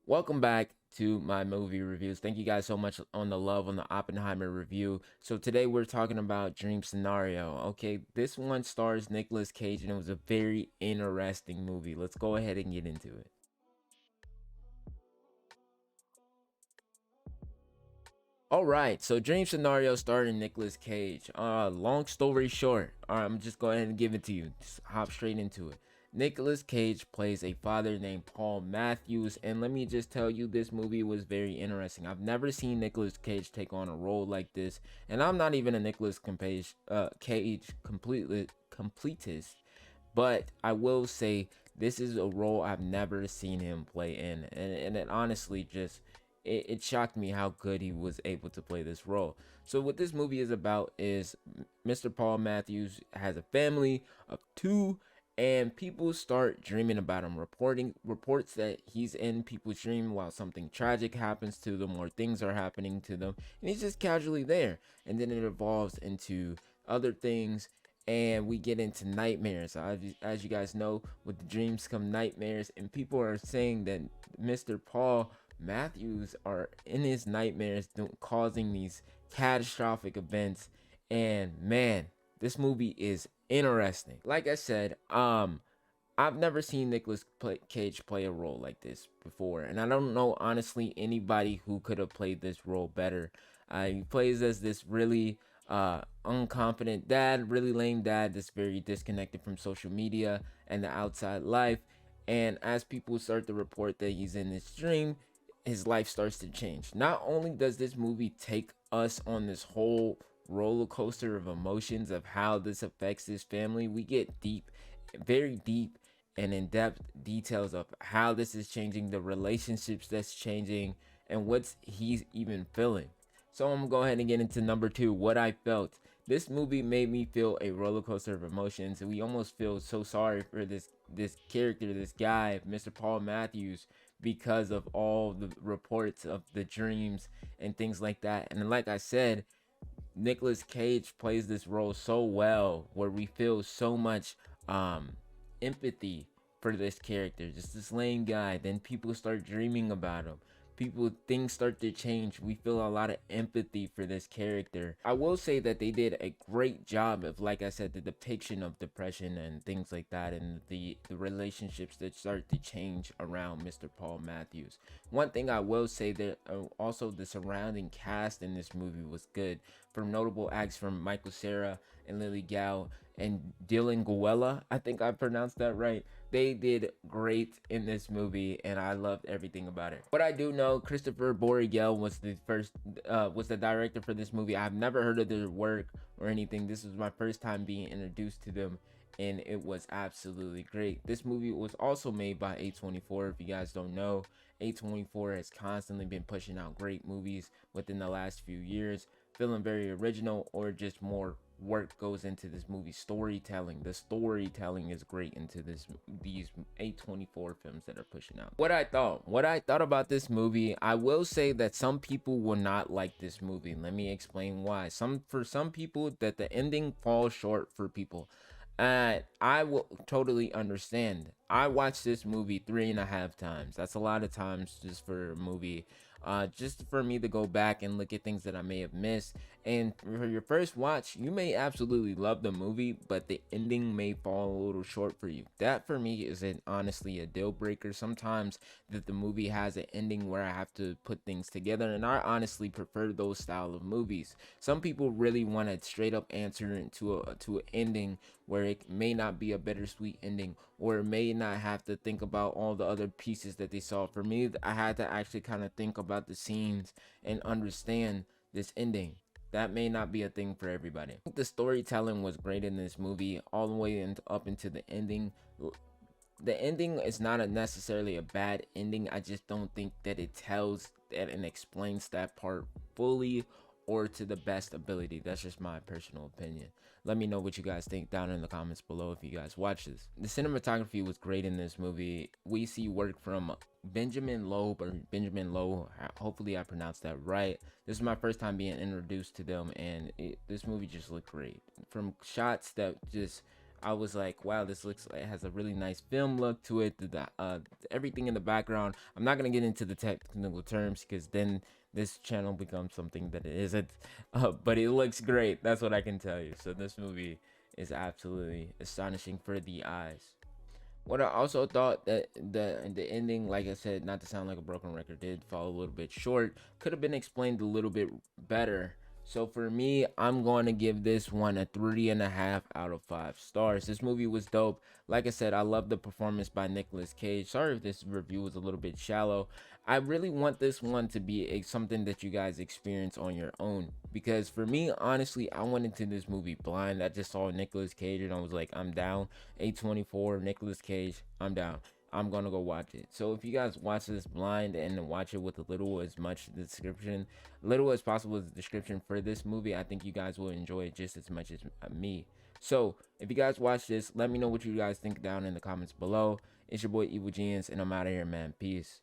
Welcome back to my movie reviews. Thank you guys so much on the love on the Oppenheimer review. So today we're talking about Dream Scenario. Okay, this one stars Nicolas Cage and it was a very interesting movie. Let's go ahead and get into it. All right, so Dream Scenario starring Nicolas Cage. Long story short, I'm just going ahead and give it to you. Just hop straight into it. Nicolas Cage plays a father named Paul Matthews, and let me just tell you, this movie was very interesting. I've never seen Nicolas Cage take on a role like this, and I'm not even a Cage completist, but I will say this is a role I've never seen him play in, and it honestly just it shocked me how good he was able to play this role. So what this movie is about is Mr. Paul Matthews has a family of two, and people start dreaming about him, reporting reports that he's in people's dream while something tragic happens to them or things are happening to them, and he's just casually there. And then it evolves into other things, and we get into nightmares. As you guys know, with the dreams come nightmares, and people are saying that Mr. Paul Matthews are in his nightmares causing these catastrophic events. And man, this movie is interesting. Like I said, I've never seen Cage play a role like this before, and I don't know honestly anybody who could have played this role better. He plays as this really unconfident dad, really lame dad, that's very disconnected from social media and the outside life. And as people start to report that he's in this dream, his life starts to change. Not only does this movie take us on this whole roller coaster of emotions of how this affects his family, we get deep, very deep and in-depth details of how this is changing the relationships that's changing and what's he's even feeling. So I'm gonna go ahead and get into number two, what I felt. This movie made me feel a roller coaster of emotions, and we almost feel so sorry for this character, this guy, Mr. Paul Matthews, because of all the reports of the dreams and things like that. And like I said, Nicolas Cage plays this role so well where we feel so much empathy for this character, just this lame guy. Then people start dreaming about him, things start to change. We feel a lot of empathy for this character. I will say that they did a great job of, like I said, the depiction of depression and things like that, and the relationships that start to change around Mr. Paul Matthews. One thing I will say that also the surrounding cast in this movie was good, from notable acts from Michael Cera and Lily Gao and Dylan Guella. I think I pronounced that right. They did great in this movie, and I loved everything about it. What I do know, Christopher Borigel was the director for this movie. I've never heard of their work or anything. This was my first time being introduced to them, and it was absolutely great. This movie was also made by A24. If you guys don't know, A24 has constantly been pushing out great movies within the last few years, feeling very original, or just more work goes into this movie storytelling. The storytelling is great into these A24 films that are pushing out. What I thought about this movie, I will say that some people will not like this movie. Let me explain why. For some people, that the ending falls short for people, and I will totally understand. I watched this movie 3.5 times. That's a lot of times just for a movie. Just for me to go back and look at things that I may have missed. And for your first watch, you may absolutely love the movie, but the ending may fall a little short for you. That for me is honestly a deal breaker. Sometimes that the movie has an ending where I have to put things together, and I honestly prefer those style of movies. Some people really want a straight up answer to an ending where it may not be a bittersweet ending, or may not have to think about all the other pieces that they saw. For me, I had to actually kind of think about the scenes and understand this ending. That may not be a thing for everybody. I think the storytelling was great in this movie, all the way up into the ending. The ending is not necessarily a bad ending. I just don't think that it tells that and explains that part fully or to the best ability. That's just my personal opinion. Let me know what you guys think down in the comments below if you guys watch this. The cinematography was great in this movie. We see work from Benjamin Loeb, or Benjamin Lowe. Hopefully I pronounced that right. This is my first time being introduced to them, and this movie just looked great. From shots that just I was like, wow, this looks like it has a really nice film look to it. Everything in the background. I'm not gonna get into the technical terms because then this channel becomes something that it isn't. But it looks great. That's what I can tell you. So this movie is absolutely astonishing for the eyes. What I also thought that the ending, like I said, not to sound like a broken record, did fall a little bit short. Could have been explained a little bit better. So for me, I'm going to give this one a 3.5 out of 5 stars. This movie was dope. Like I said, I love the performance by Nicolas Cage. Sorry if this review was a little bit shallow. I really want this one to be something that you guys experience on your own. Because for me, honestly, I went into this movie blind. I just saw Nicolas Cage and I was like, I'm down. A24, Nicolas Cage, I'm down. I'm gonna go watch it. So if you guys watch this blind and watch it with a little as much description, little as possible as description for this movie, I think you guys will enjoy it just as much as me. So if you guys watch this, let me know what you guys think down in the comments below. It's your boy EvolGeniuss, and I'm out of here, man. Peace.